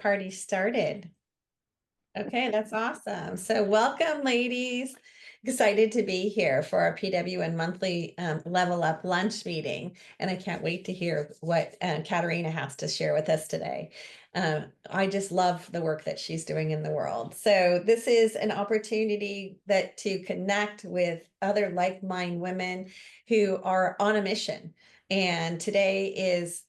party started. Okay, that's awesome. So welcome, ladies. Excited to be here for our PWN monthly Level Up lunch meeting. And I can't wait to hear what Caterina has to share with us today. I just love the work that she's doing in the world. So this is an opportunity to connect with other like-minded women who are on a mission. And today is,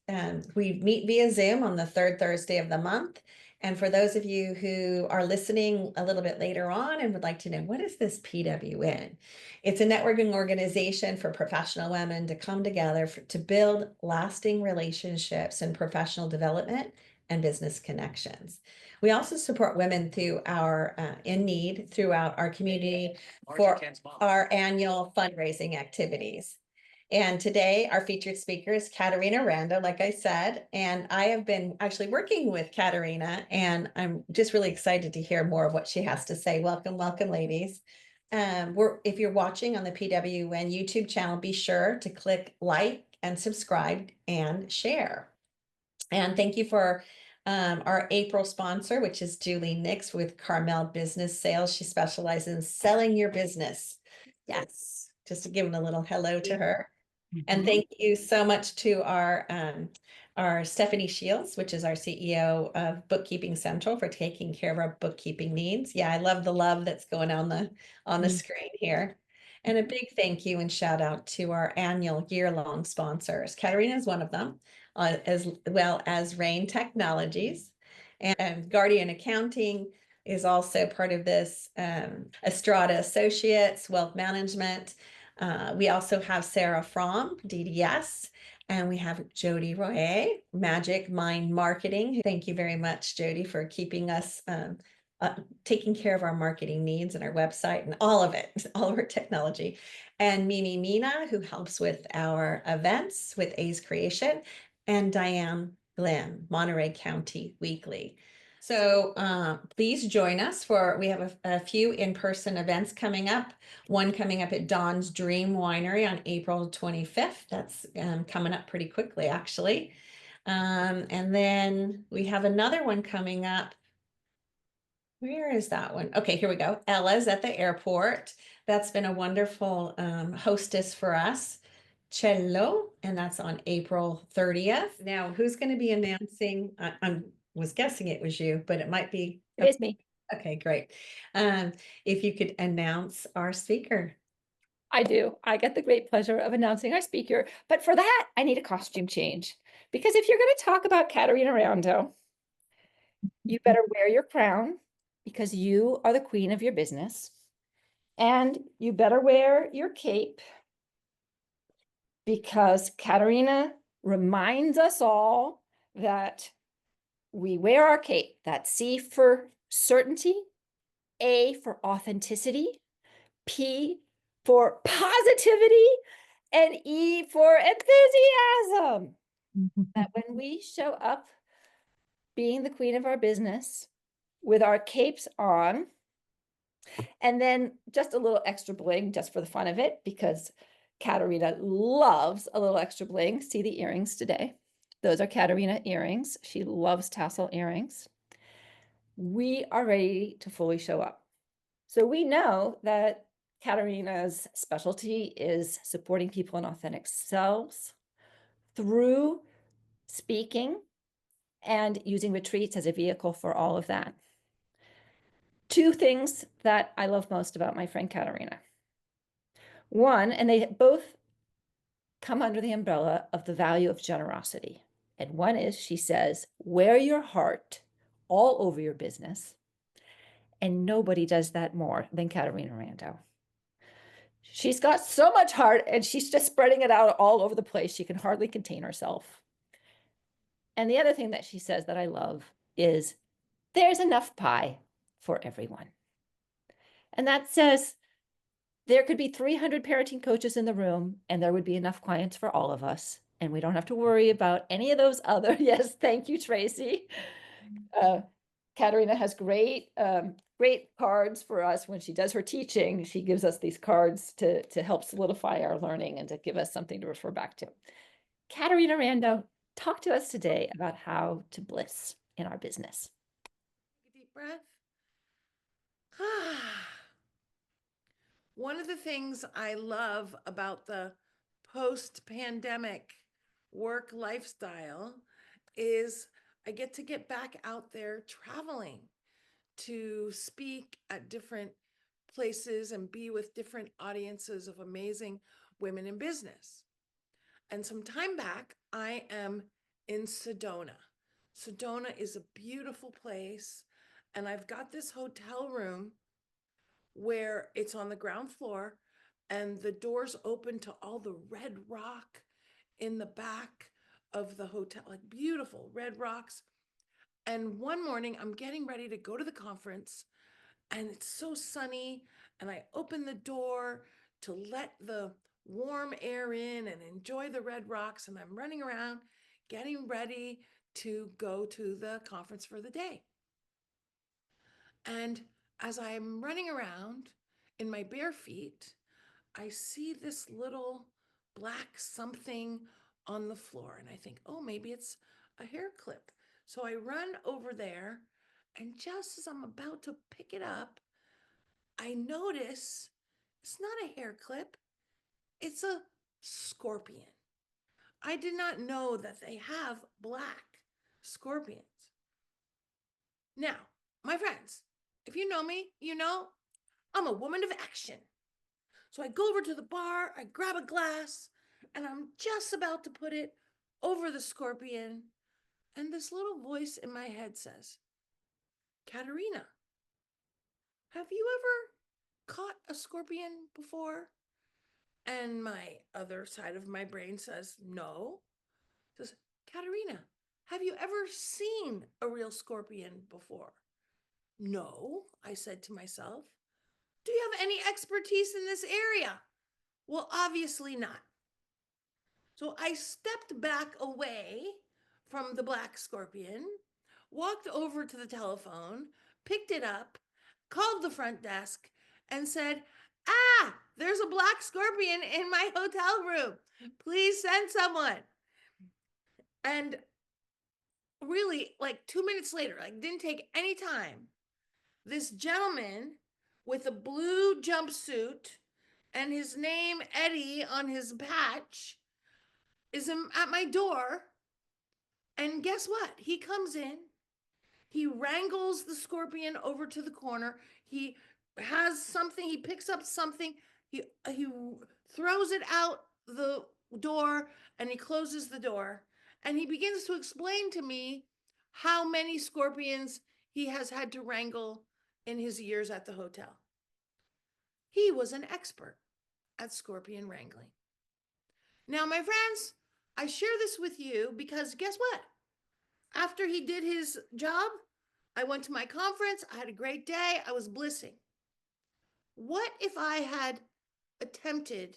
we meet via Zoom on the third Thursday of the month. And for those of you who are listening a little bit later on and would like to know, what is this PWN? It's a networking organization for professional women to come together to build lasting relationships and professional development and business connections. We also support women through our in need throughout our community for our annual fundraising activities. And today our featured speaker is Caterina Rando, like I said, and I have been actually working with Caterina, and I'm just really excited to hear more of what she has to say. Welcome, welcome, ladies. If you're watching on the PWN YouTube channel, be sure to click like and subscribe and share. And thank you for our April sponsor, which is Julie Nix with Carmel Business Sales. She specializes in selling your business. Yes, just to give a little hello to her. And thank you so much to our Stephanie Shields, which is our CEO of Bookkeeping Central, for taking care of our bookkeeping needs. Yeah, I love the love that's going on the screen here. And a big thank you and shout out to our annual year-long sponsors. Caterina is one of them, as well as Rain Technologies, and Guardian Accounting is also part of this. Estrada Associates, Wealth Management. We also have Sarah from DDS, and we have Jody Royer, Magic Mind Marketing. Thank you very much, Jody, for keeping us taking care of our marketing needs and our website and all of it, all of our technology. And Mimi Mina, who helps with our events with A's Creation, and Diane Glenn, Monterey County Weekly. So please join us we have a few in-person events coming up. One coming up at Dawn's Dream Winery on April 25th. That's coming up pretty quickly, actually. And then we have another one coming up. Where is that one? Okay, here we go. Ella's at the airport. That's been a wonderful hostess for us. Cello, and that's on April 30th. Now, who's going to be announcing? I was guessing it was you, but it might be. It is me. Okay, great. If you could announce our speaker. I do. I get the great pleasure of announcing our speaker, but for that, I need a costume change. Because if you're going to talk about Caterina Rando, you better wear your crown because you are the queen of your business. And you better wear your cape because Caterina reminds us all that we wear our cape. That's C for certainty, A for authenticity, P for positivity, and E for enthusiasm. That when we show up being the queen of our business with our capes on, and then just a little extra bling just for the fun of it, because Caterina loves a little extra bling. See the earrings today. Those are Caterina earrings. She loves tassel earrings. We are ready to fully show up. So we know that Caterina's specialty is supporting people in authentic selves through speaking and using retreats as a vehicle for all of that. Two things that I love most about my friend Caterina. One, and they both come under the umbrella of the value of generosity. And one is, she says, wear your heart all over your business. And nobody does that more than Caterina Rando. She's got so much heart and she's just spreading it out all over the place. She can hardly contain herself. And the other thing that she says that I love is there's enough pie for everyone. And that says there could be 300 parenting coaches in the room and there would be enough clients for all of us. And we don't have to worry about any of those other, yes, thank you, Tracy. Caterina has great cards for us when she does her teaching. She gives us these cards to help solidify our learning and to give us something to refer back to. Caterina Rando, talk to us today about how to bliss in our business. breath. One of the things I love about the post-pandemic work lifestyle is I get back out there traveling to speak at different places and be with different audiences of amazing women in business. And some time back, I am in Sedona. Sedona is a beautiful place. And I've got this hotel room where it's on the ground floor and the doors open to all the red rock in the back of the hotel, like beautiful red rocks. And one morning I'm getting ready to go to the conference and it's so sunny. And I open the door to let the warm air in and enjoy the red rocks. And I'm running around getting ready to go to the conference for the day. And as I'm running around in my bare feet, I see this little black something on the floor. And I think, oh, maybe it's a hair clip. So I run over there. And just as I'm about to pick it up, I notice it's not a hair clip, it's a scorpion. I did not know that they have black scorpions. Now, my friends, if you know me, you know I'm a woman of action. So I go over to the bar, I grab a glass, and I'm just about to put it over the scorpion. And this little voice in my head says, Caterina, have you ever caught a scorpion before? And my other side of my brain says, no. It says, Caterina, have you ever seen a real scorpion before? No, I said to myself. Do you have any expertise in this area? Well, obviously not. So I stepped back away from the black scorpion, walked over to the telephone, picked it up, called the front desk, and said, there's a black scorpion in my hotel room. Please send someone. And really, like 2 minutes later, like didn't take any time, this gentleman with a blue jumpsuit and his name Eddie on his patch is at my door. And guess what? He comes in, he wrangles the scorpion over to the corner. He has something, he picks up something, he throws it out the door and he closes the door. And he begins to explain to me how many scorpions he has had to wrangle in his years at the hotel. He was an expert at scorpion wrangling. Now, my friends, I share this with you because guess what? After he did his job, I went to my conference. I had a great day. I was blissing. What if I had attempted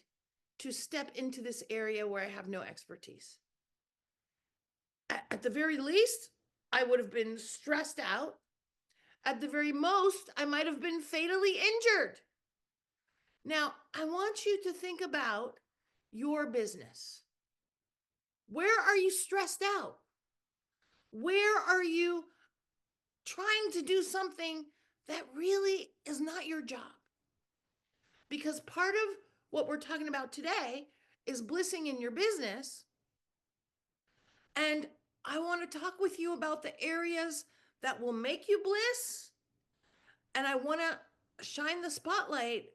to step into this area where I have no expertise? At the very least, I would have been stressed out. At the very most, I might have been fatally injured. Now, I want you to think about your business. Where are you stressed out? Where are you trying to do something that really is not your job? Because part of what we're talking about today is blissing in your business. And I want to talk with you about the areas that will make you bliss. And I want to shine the spotlight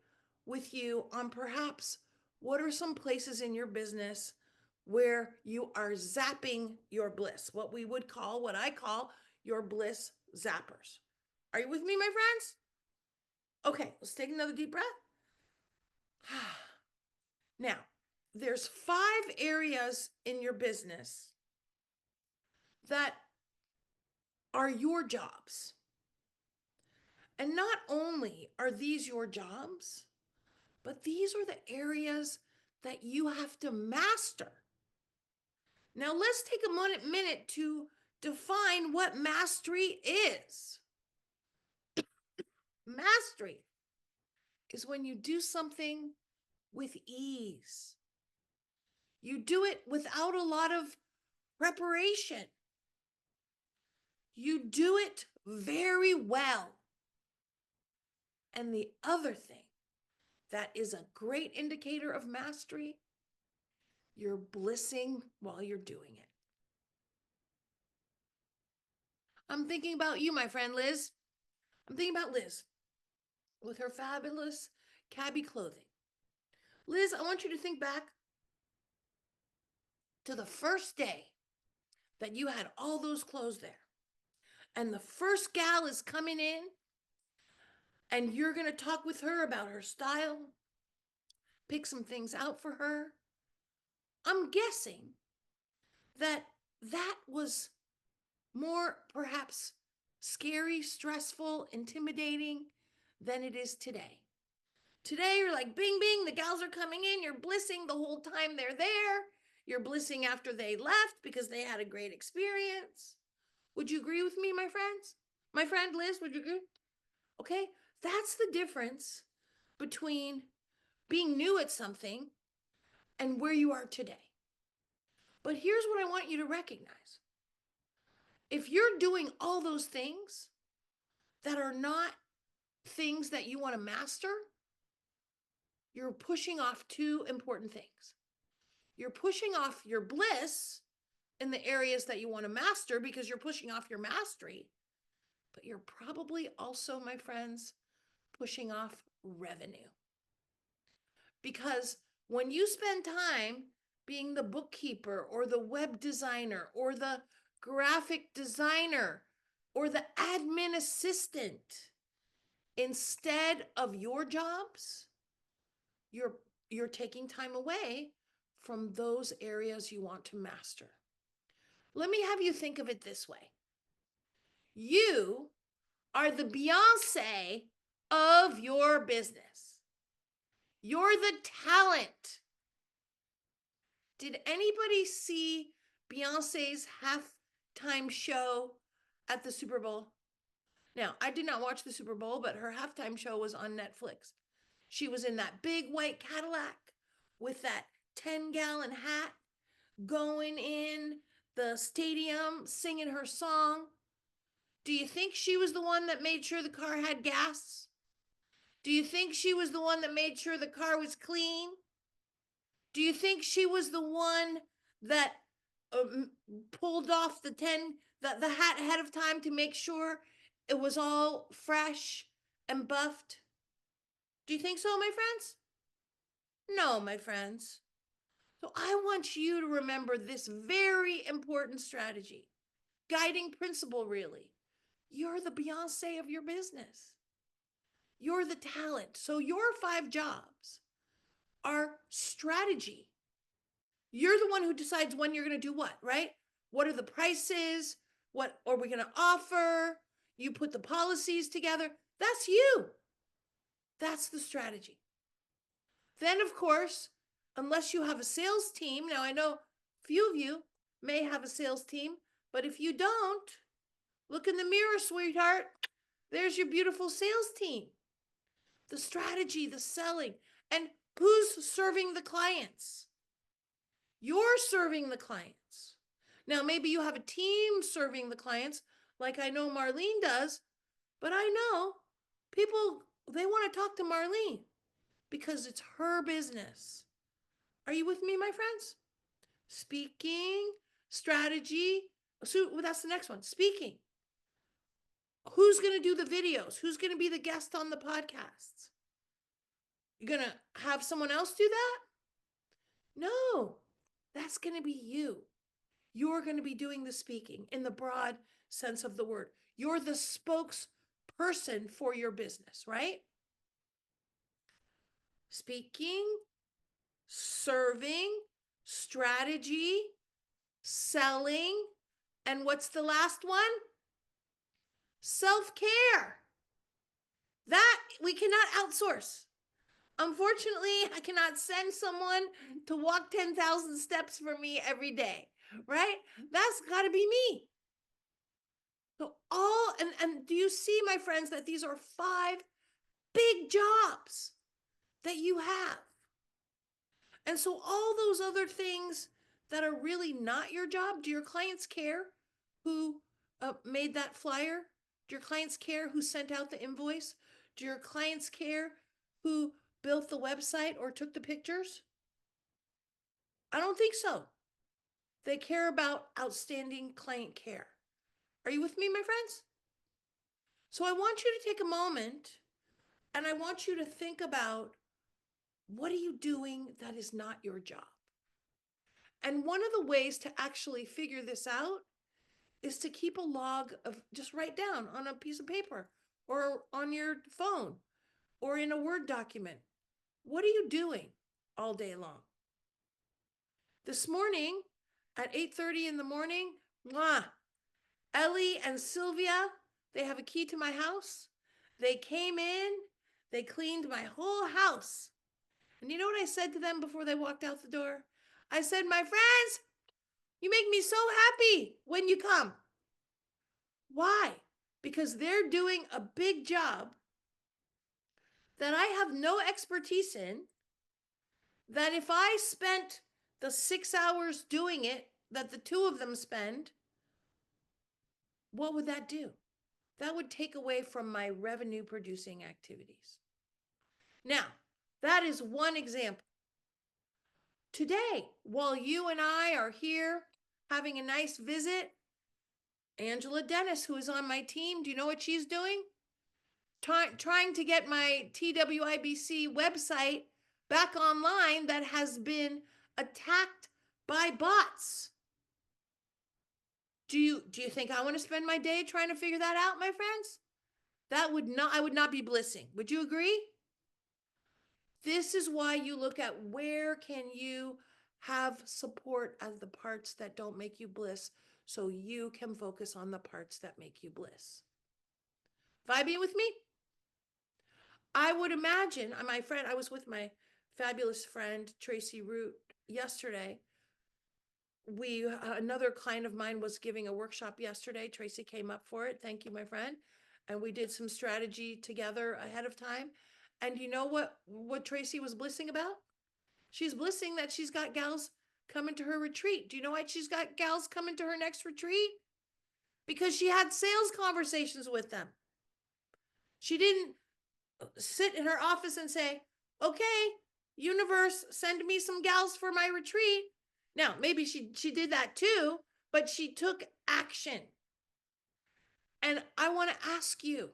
with you on perhaps what are some places in your business where you are zapping your bliss, what I call your bliss zappers. Are you with me, my friends? Okay, let's take another deep breath. Now, there's 5 areas in your business that are your jobs. And not only are these your jobs, but these are the areas that you have to master. Now, let's take a minute to define what mastery is. Mastery is when you do something with ease. You do it without a lot of preparation. You do it very well. And the other thing that is a great indicator of mastery, you're blissing while you're doing it. I'm thinking about you, my friend Liz. I'm thinking about Liz with her fabulous cabbie clothing. Liz, I want you to think back to the first day that you had all those clothes there. And the first gal is coming in, and you're going to talk with her about her style, pick some things out for her. I'm guessing that that was more perhaps scary, stressful, intimidating than it is today. Today, you're like, bing, bing, the gals are coming in. You're blissing the whole time they're there. You're blissing after they left because they had a great experience. Would you agree with me, my friends? My friend Liz, would you agree? Okay, that's the difference between being new at something and where you are today. But here's what I want you to recognize. If you're doing all those things that are not things that you want to master, you're pushing off two important things. You're pushing off your bliss in the areas that you want to master because you're pushing off your mastery, but you're probably also, my friends, pushing off revenue. Because when you spend time being the bookkeeper or the web designer or the graphic designer or the admin assistant instead of your jobs, you're taking time away from those areas you want to master. Let me have you think of it this way. You are the Beyonce of your business. You're the talent. Did anybody see Beyonce's halftime show at the Super Bowl? Now, I did not watch the Super Bowl, but her halftime show was on Netflix. She was in that big white Cadillac with that 10-gallon hat going in the stadium singing her song. Do you think she was the one that made sure the car had gas? Do you think she was the one that made sure the car was clean? Do you think she was the one that pulled off the hat ahead of time to make sure it was all fresh and buffed? Do you think so, my friends? No, my friends. So I want you to remember this very important strategy, guiding principle, really. You're the Beyonce of your business. You're the talent. So your 5 jobs are strategy. You're the one who decides when you're going to do what, right? What are the prices? What are we going to offer? You put the policies together. That's you. That's the strategy. Then, of course, unless you have a sales team, now I know few of you may have a sales team, but if you don't, look in the mirror, sweetheart. There's your beautiful sales team. The strategy, the selling, and who's serving the clients? You're serving the clients. Now, maybe you have a team serving the clients, like I know Marlene does, but I know people, they want to talk to Marlene because it's her business. Are you with me, my friends? Speaking, strategy. So that's the next one. Speaking. Who's going to do the videos? Who's going to be the guest on the podcasts? You're going to have someone else do that? No, that's going to be you. You're going to be doing the speaking in the broad sense of the word. You're the spokesperson for your business, right? Speaking, serving, strategy, selling, and what's the last one? Self-care. That we cannot outsource. Unfortunately, I cannot send someone to walk 10,000 steps for me every day, right? That's got to be me. So and do you see, my friends, that these are 5 big jobs that you have? And so all those other things that are really not your job, do your clients care who made that flyer? Do your clients care who sent out the invoice? Do your clients care who built the website or took the pictures? I don't think so. They care about outstanding client care. Are you with me, my friends? So I want you to take a moment and I want you to think about, what are you doing that is not your job? And one of the ways to actually figure this out is to keep a log of, just write down on a piece of paper or on your phone or in a Word document. What are you doing all day long? This morning at 8:30 in the morning, Ellie and Sylvia, they have a key to my house. They came in, they cleaned my whole house. And you know what I said to them before they walked out the door? I said, my friends, you make me so happy when you come. Why? Because they're doing a big job that I have no expertise in, that if I spent the 6 hours doing it that the two of them spend, what would that do? That would take away from my revenue producing activities. Now, that is one example. Today, while you and I are here having a nice visit, Angela Dennis, who is on my team, do you know what she's doing? Trying to get my TWIBC website back online that has been attacked by bots. Do you think I want to spend my day trying to figure that out, my friends? I would not be blissing. Would you agree? This is why you look at, where can you have support as the parts that don't make you bliss, so you can focus on the parts that make you bliss. Vibing with me? I would imagine, I was with my fabulous friend, Tracy Root, yesterday. Another client of mine was giving a workshop yesterday. Tracy came up for it. Thank you, my friend. And we did some strategy together ahead of time. And you know what Tracy was blissing about? She's blissing that she's got gals coming to her retreat. Do you know why she's got gals coming to her next retreat? Because she had sales conversations with them. She didn't sit in her office and say, okay, universe, send me some gals for my retreat. Now, maybe she did that too, but she took action. And I want to ask you,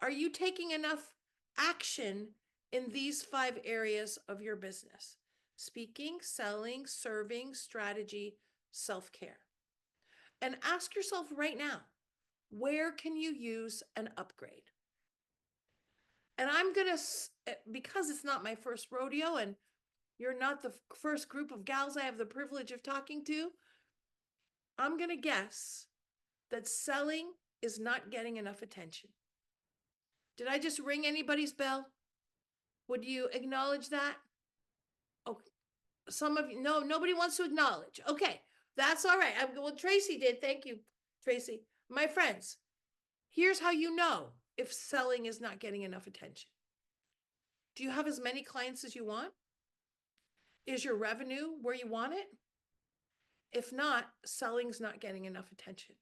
are you taking enough action in these 5 areas of your business? Speaking, selling, serving, strategy, self-care. And ask yourself right now, where can you use an upgrade? And I'm going to, because it's not my first rodeo and you're not the first group of gals I have the privilege of talking to, I'm going to guess that selling is not getting enough attention. Did I just ring anybody's bell? Would you acknowledge that? Oh, some of you, no, nobody wants to acknowledge. Okay, that's all right. Well, Tracy did. Thank you, Tracy. My friends, here's how you know if selling is not getting enough attention. Do you have as many clients as you want? Is your revenue where you want it? If not, selling's not getting enough attention.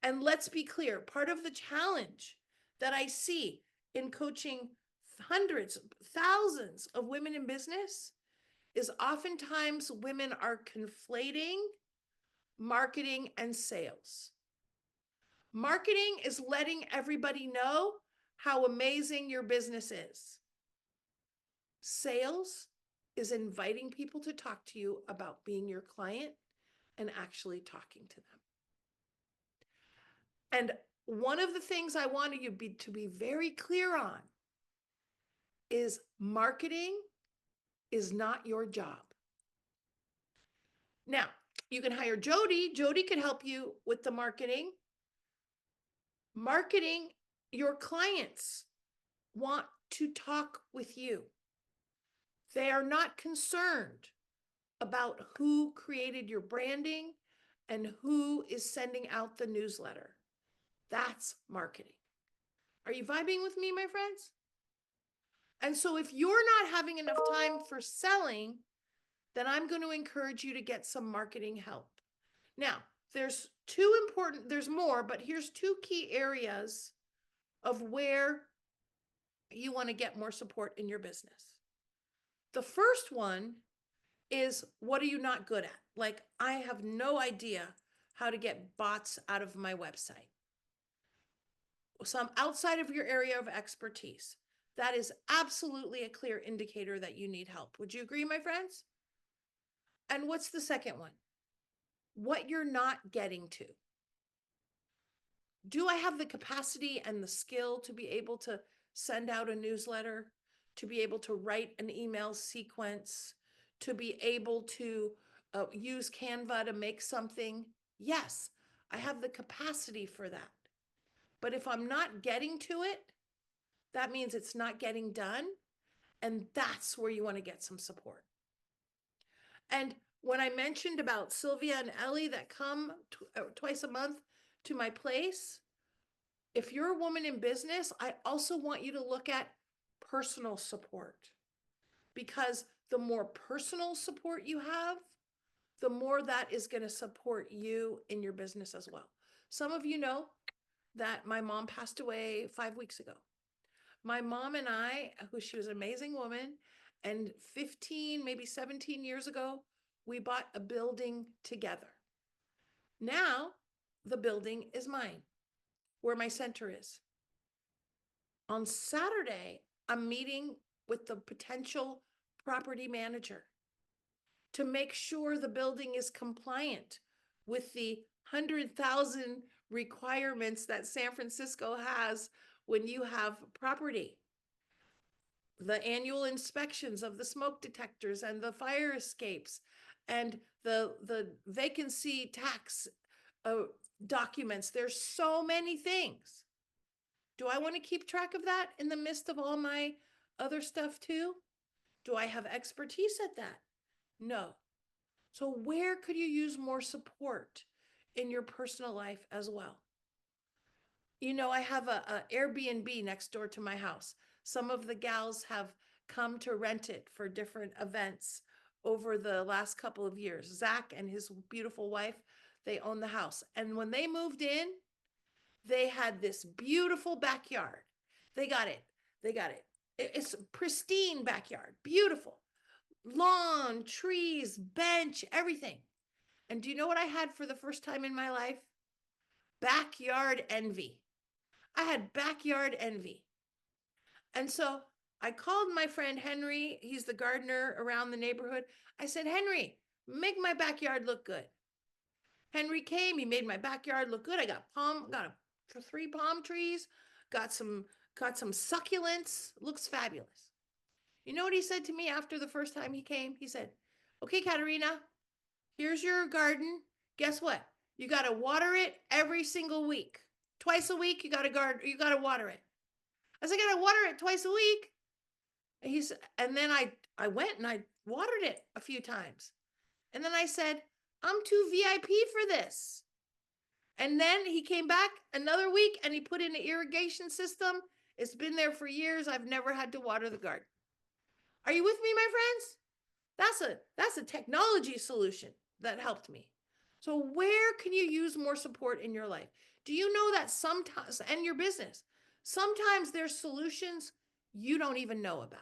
And let's be clear, part of the challenge that I see in coaching hundreds, thousands of women in business is oftentimes women are conflating marketing and sales. Marketing is letting everybody know how amazing your business is. Sales is inviting people to talk to you about being your client and actually talking to them. And one of the things I want you to be very clear on is marketing is not your job. Now, you can hire Jody. Jody could help you with the marketing. Marketing, your clients want to talk with you. They are not concerned about who created your branding and who is sending out the newsletter. That's marketing. Are you vibing with me, my friends? And so if you're not having enough time for selling, then I'm going to encourage you to get some marketing help. Now, there's there's more, but here's two key areas of where you want to get more support in your business. The first one is, what are you not good at? Like, I have no idea how to get bots out of my website. Some outside of your area of expertise. That is absolutely a clear indicator that you need help. Would you agree, my friends? And what's the second one? What you're not getting to. Do I have the capacity and the skill to be able to send out a newsletter, to be able to write an email sequence, to be able to use Canva to make something? Yes, I have the capacity for that. But if I'm not getting to it, that means it's not getting done. And that's where you want to get some support. And when I mentioned about Sylvia and Ellie that come twice a month to my place, if you're a woman in business, I also want you to look at personal support, because the more personal support you have, the more that is going to support you in your business as well. Some of you know that my mom passed away 5 weeks ago. My mom and I, she was an amazing woman, and 15, maybe 17 years ago, we bought a building together. Now, the building is mine, where my center is. On Saturday, I'm meeting with the potential property manager to make sure the building is compliant with the 100,000 requirements that San Francisco has when you have property. The annual inspections of the smoke detectors and the fire escapes and the vacancy tax documents. There's so many things. Do I want to keep track of that in the midst of all my other stuff too? Do I have expertise at that? No. So where could you use more support in your personal life as well? You know, I have a Airbnb next door to my house. Some of the gals have come to rent it for different events over the last couple of years. Zach and his beautiful wife, they own the house. And when they moved in, they had this beautiful backyard. They got it. It's a pristine backyard, beautiful. Lawn, trees, bench, everything. And do you know what I had for the first time in my life? Backyard envy. I had backyard envy. And so I called my friend Henry. He's the gardener around the neighborhood. I said, Henry, make my backyard look good. Henry came, he made my backyard look good. I got 3 palm trees, got some succulents, looks fabulous. You know what he said to me after the first time he came? He said, okay, Caterina, here's your garden. Guess what? You got to water it every single week. Twice a week, you got to water it. I said, I got to water it twice a week. And then I went and I watered it a few times. And then I said, I'm too VIP for this. And then he came back another week and he put in an irrigation system. It's been there for years. I've never had to water the garden. Are you with me, my friends? That's a technology solution that helped me. So where can you use more support in your life? Do you know that sometimes, and your business, sometimes there's solutions you don't even know about?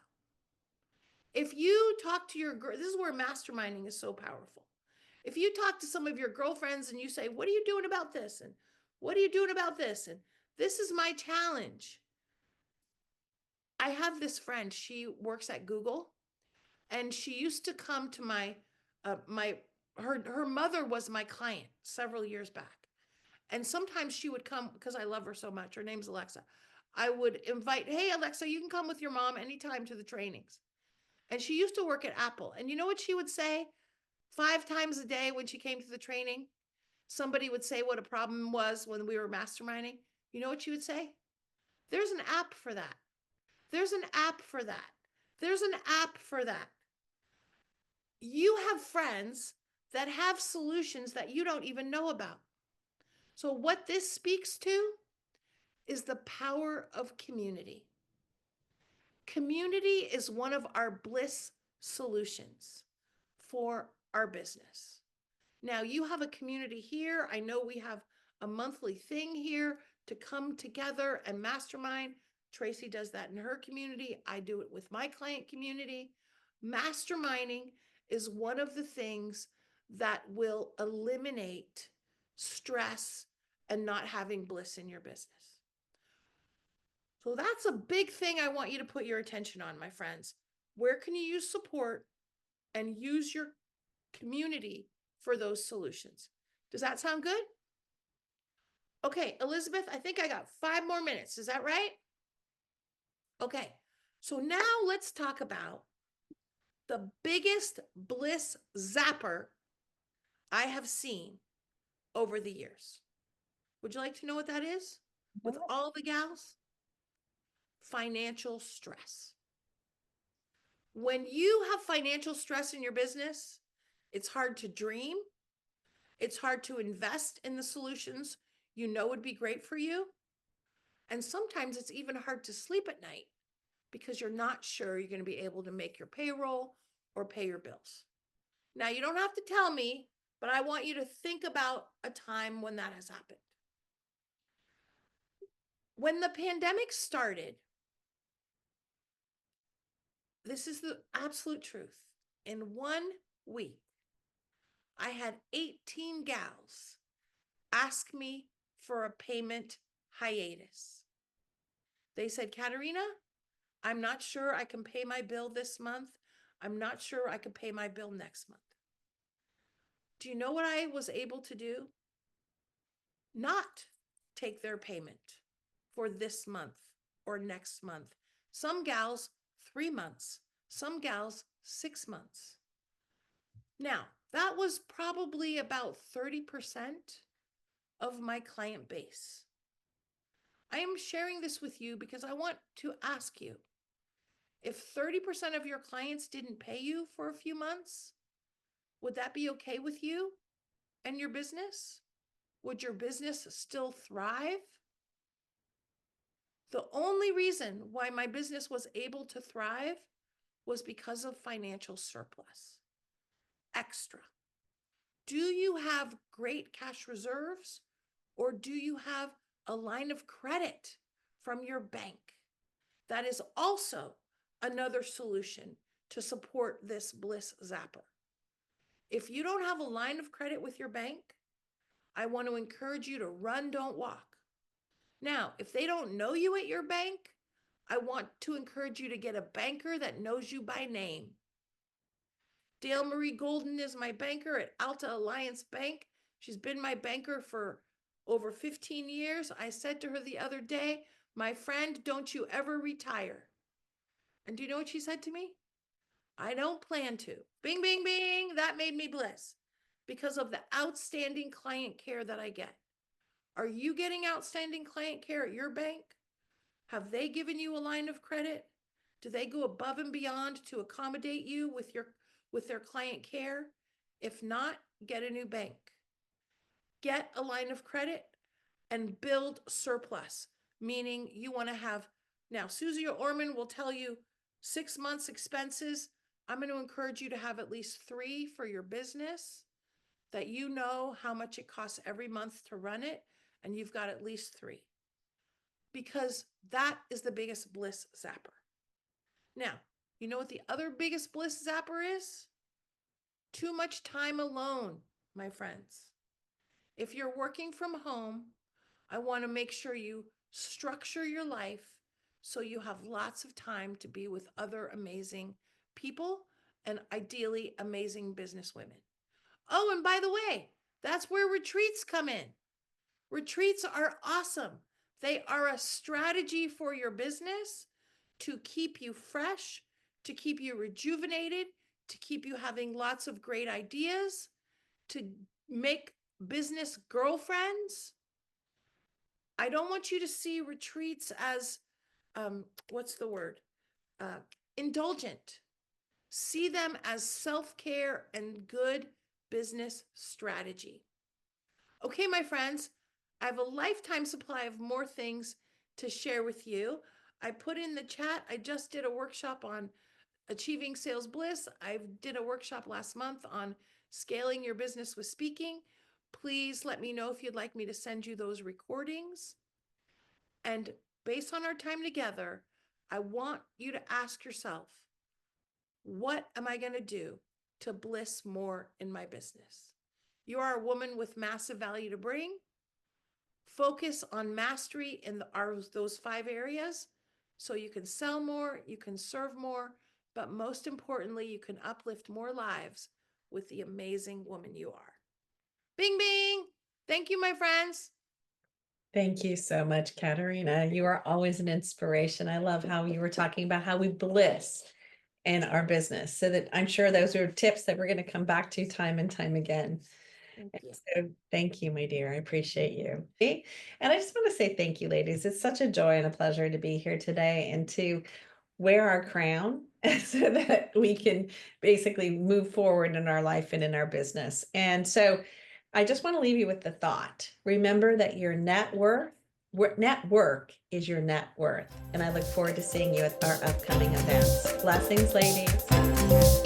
If you talk to this is where masterminding is so powerful. If you talk to some of your girlfriends and you say, what are you doing about this? And what are you doing about this? And this is my challenge. I have this friend, she works at Google, and she used to come to her mother was my client several years back. And sometimes she would come because I love her so much. Her name's Alexa. I would invite, hey, Alexa, you can come with your mom anytime to the trainings. And she used to work at Apple. And you know what she would say 5 times a day when she came to the training? Somebody would say what a problem was when we were masterminding. You know what she would say? There's an app for that. There's an app for that. There's an app for that. You have friends that have solutions that you don't even know about. So what this speaks to is the power of community. Community is one of our Bliss solutions for our business. Now you have a community here. I know we have a monthly thing here to come together and mastermind. Tracy does that in her community. I do it with my client community. Masterminding is one of the things that will eliminate stress and not having bliss in your business. So that's a big thing I want you to put your attention on, my friends. Where can you use support and use your community for those solutions? Does that sound good? Okay, Elizabeth, I think I got 5 more minutes. Is that right? Okay, so now let's talk about the biggest bliss zapper I have seen over the years. Would you like to know what that is? With all the gals? Financial stress. When you have financial stress in your business, it's hard to dream. It's hard to invest in the solutions you know would be great for you. And sometimes it's even hard to sleep at night because you're not sure you're going to be able to make your payroll or pay your bills. Now, you don't have to tell me, but I want you to think about a time when that has happened. When the pandemic started, this is the absolute truth. In 1 week, I had 18 gals ask me for a payment hiatus. They said, Caterina, I'm not sure I can pay my bill this month. I'm not sure I can pay my bill next month. Do you know what I was able to do? Not take their payment for this month or next month. Some gals, 3 months. Some gals, 6 months. Now, that was probably about 30% of my client base. I am sharing this with you because I want to ask you, if 30% of your clients didn't pay you for a few months, would that be okay with you and your business? Would your business still thrive? The only reason why my business was able to thrive was because of financial surplus. Extra. Do you have great cash reserves, or do you have a line of credit from your bank? That is also another solution to support this bliss zapper. If you don't have a line of credit with your bank, I want to encourage you to run, don't walk. Now, if they don't know you at your bank, I want to encourage you to get a banker that knows you by name. Dale Marie Golden is my banker at Alta Alliance Bank. She's been my banker for over 15 years. I said to her the other day, my friend, don't you ever retire. And do you know what she said to me? I don't plan to. Bing, bing, bing. That made me bliss because of the outstanding client care that I get. Are you getting outstanding client care at your bank? Have they given you a line of credit? Do they go above and beyond to accommodate you with their client care? If not, get a new bank. Get a line of credit and build surplus, meaning you want to have, now Susie Orman will tell you 6 months expenses. I'm going to encourage you to have at least 3 for your business, that you know how much it costs every month to run it, and you've got at least 3. Because that is the biggest bliss zapper. Now, you know what the other biggest bliss zapper is? Too much time alone, my friends. If you're working from home, I want to make sure you structure your life so you have lots of time to be with other amazing people and ideally amazing business women. Oh, and by the way, that's where retreats come in. Retreats are awesome. They are a strategy for your business to keep you fresh, to keep you rejuvenated, to keep you having lots of great ideas, to make business girlfriends. I don't want you to see retreats as, what's the word? Indulgent. See them as self-care and good business strategy. Okay, my friends, I have a lifetime supply of more things to share with you. I put in the chat, I just did a workshop on achieving sales bliss. I did a workshop last month on scaling your business with speaking, please let me know if you'd like me to send you those recordings. And based on our time together, I want you to ask yourself, what am I going to do to bliss more in my business? You are a woman with massive value to bring. Focus on mastery in those 5 areas so you can sell more, you can serve more, but most importantly, you can uplift more lives with the amazing woman you are. Bing, bing. Thank you, my friends. Thank you so much, Caterina. You are always an inspiration. I love how you were talking about how we bliss in our business. So that I'm sure those are tips that we're going to come back to time and time again. Thank you. So thank you, my dear. I appreciate you. And I just want to say thank you, ladies. It's such a joy and a pleasure to be here today and to wear our crown so that we can basically move forward in our life and in our business. And so I just want to leave you with the thought. Remember that your network is your net worth. And I look forward to seeing you at our upcoming events. Blessings, ladies.